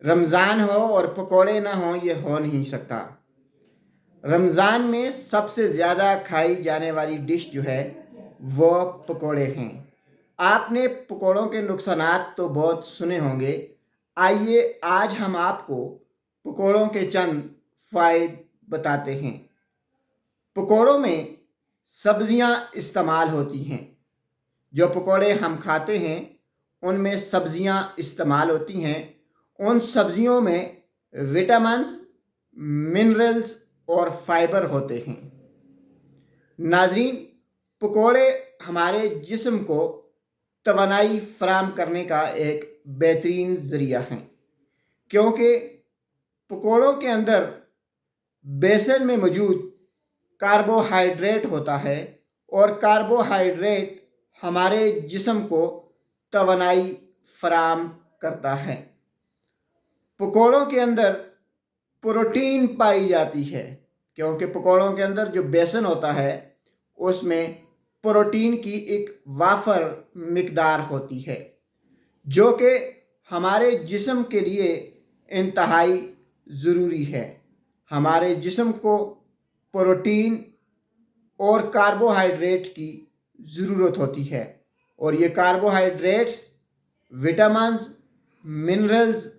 रमज़ान हो और पकोड़े ना हो, ये हो नहीं सकता। रमज़ान में सबसे ज़्यादा खाई जाने वाली डिश जो है वो पकोड़े हैं। आपने पकोड़ों के नुकसानात तो बहुत सुने होंगे। आइए आज हम आपको पकोड़ों के चंद फ़ायदे बताते हैं। पकोड़ों में सब्जियां इस्तेमाल होती हैं। जो पकोड़े हम खाते हैं उनमें सब्जियां इस्तेमाल होती हैं। उन सब्जियों में विटामिन्स, मिनरल्स और फाइबर होते हैं। नाज़रीन, पकोड़े हमारे जिस्म को तवानाई फराहम करने का एक बेहतरीन ज़रिया हैं, क्योंकि पकोड़ों के अंदर बेसन में मौजूद कार्बोहाइड्रेट होता है और कार्बोहाइड्रेट हमारे जिस्म को तवानाई फराहम करता है। पकोड़ों के अंदर प्रोटीन पाई जाती है, क्योंकि पकोड़ों के अंदर जो बेसन होता है उसमें प्रोटीन की एक वाफर मिकदार होती है, जो कि हमारे जिस्म के लिए इंतहाई ज़रूरी है। हमारे जिस्म को प्रोटीन और कार्बोहाइड्रेट की ज़रूरत होती है, और ये कार्बोहाइड्रेट्स, विटामिन्स, मिनरल्स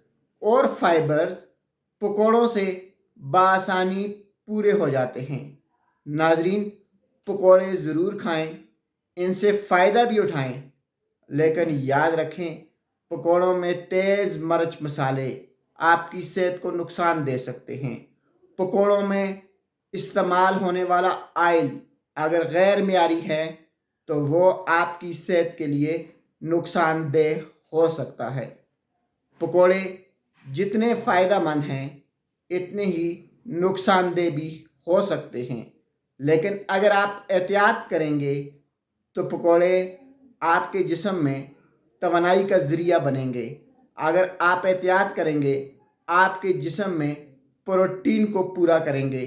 और फाइबर्स पकोड़ों से बआसानी पूरे हो जाते हैं। नाजरीन, पकोड़े ज़रूर खाएं, इनसे फ़ायदा भी उठाएं, लेकिन याद रखें पकोड़ों में तेज़ मिर्च मसाले आपकी सेहत को नुकसान दे सकते हैं। पकोड़ों में इस्तेमाल होने वाला आयल अगर गैर मियारी है तो वो आपकी सेहत के लिए नुकसानदेह हो सकता है। पकोड़े जितने फ़ायदेमंद हैं इतने ही नुकसानदेह भी हो सकते हैं, लेकिन अगर आप एहतियात करेंगे तो पकोड़े आपके जिस्म में तवानाई का ज़रिया बनेंगे। अगर आप एहतियात करेंगे आपके जिस्म में प्रोटीन को पूरा करेंगे।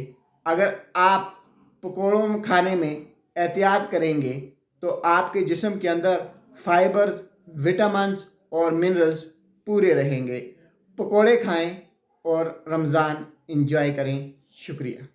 अगर आप पकोड़ों में खाने में एहतियात करेंगे तो आपके जिस्म के अंदर फाइबर्स, विटामिन्स और मिनरल्स पूरे रहेंगे। पकोड़े खाएं और रमज़ान एंजॉय करें। शुक्रिया।